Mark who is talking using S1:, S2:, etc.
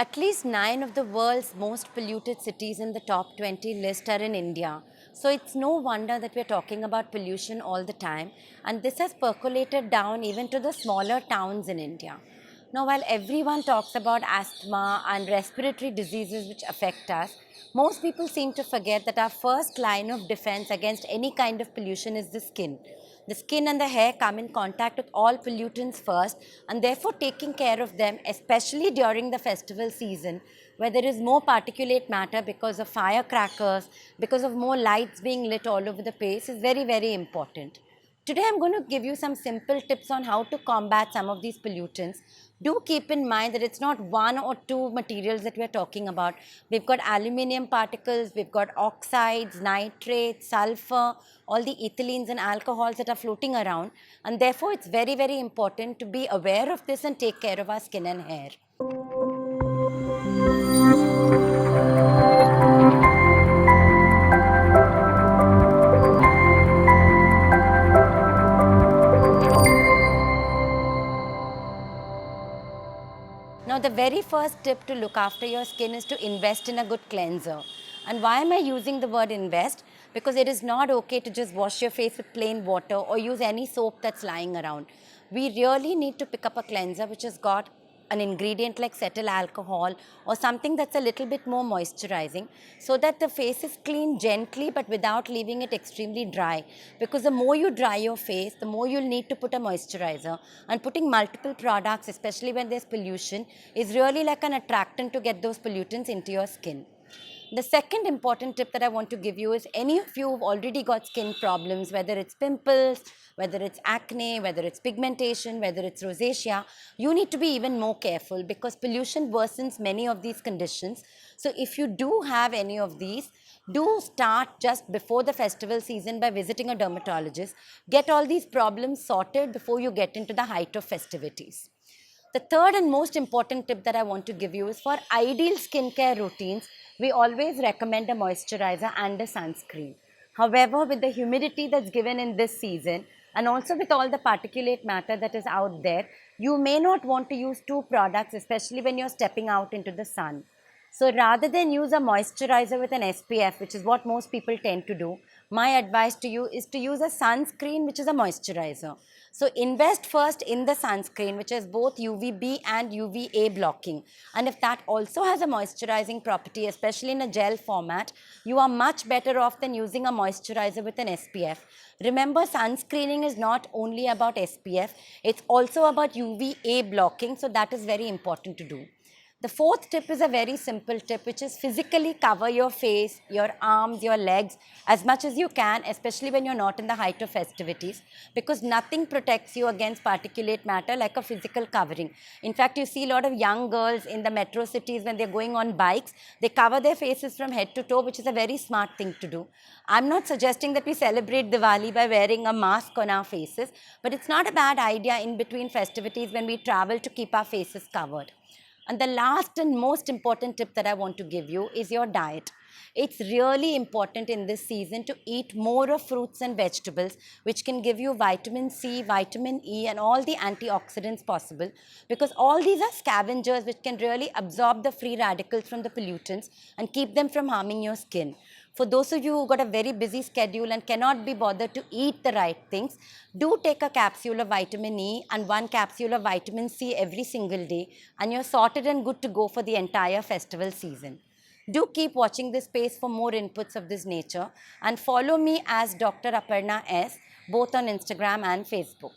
S1: At least 9 of the world's most polluted cities in the top 20 list are in India. So it's no wonder that we're talking about pollution all the time, and this has percolated down even to the smaller towns in India. Now, while everyone talks about asthma and respiratory diseases which affect us, most people seem to forget that our first line of defense against any kind of pollution is the skin. The skin and the hair come in contact with all pollutants first, and therefore taking care of them, especially during the festival season, where there is more particulate matter because of firecrackers, because of more lights being lit all over the place, is very, very important. Today I'm going to give you some simple tips on how to combat some of these pollutants. Do keep in mind that it's not one or two materials that we're talking about. We've got aluminium particles, we've got oxides, nitrates, sulfur, all the ethylenes and alcohols that are floating around, and therefore it's very, very important to be aware of this and take care of our skin and hair. Now, the very first tip to look after your skin is to invest in a good cleanser. And why am I using the word invest? Because it is not okay to just wash your face with plain water or use any soap that's lying around. We really need to pick up a cleanser which has got an ingredient like cetyl alcohol or something that's a little bit more moisturizing, so that the face is cleaned gently but without leaving it extremely dry. Because the more you dry your face, the more you'll need to put a moisturizer, and putting multiple products, especially when there's pollution, is really like an attractant to get those pollutants into your skin. The second important tip that I want to give you is, any of you who've already got skin problems, whether it's pimples, whether it's acne, whether it's pigmentation, whether it's rosacea, you need to be even more careful because pollution worsens many of these conditions. So if you do have any of these, do start just before the festival season by visiting a dermatologist. Get all these problems sorted before you get into the height of festivities. The third and most important tip that I want to give you is, for ideal skincare routines, we always recommend a moisturizer and a sunscreen. However, with the humidity that's given in this season and also with all the particulate matter that is out there, you may not want to use two products, especially when you're stepping out into the sun. So rather than use a moisturizer with an SPF, which is what most people tend to do, my advice to you is to use a sunscreen which is a moisturizer. So invest first in the sunscreen, which is both UVB and UVA blocking. And if that also has a moisturizing property, especially in a gel format, you are much better off than using a moisturizer with an SPF. Remember, sunscreening is not only about SPF, it's also about UVA blocking, so that is very important to do. The fourth tip is a very simple tip, which is physically cover your face, your arms, your legs as much as you can, especially when you're not in the height of festivities, because nothing protects you against particulate matter like a physical covering. In fact, you see a lot of young girls in the metro cities when they're going on bikes, they cover their faces from head to toe, which is a very smart thing to do. I'm not suggesting that we celebrate Diwali by wearing a mask on our faces, but it's not a bad idea in between festivities when we travel to keep our faces covered. And the last and most important tip that I want to give you is your diet. It's really important in this season to eat more of fruits and vegetables, which can give you vitamin C, vitamin E, and all the antioxidants possible, because all these are scavengers which can really absorb the free radicals from the pollutants and keep them from harming your skin. For those of you who got a very busy schedule and cannot be bothered to eat the right things, do take a capsule of vitamin E and one capsule of vitamin C every single day, and you're sorted and good to go for the entire festival season. Do keep watching this space for more inputs of this nature, and follow me as Dr. Aparna S, both on Instagram and Facebook.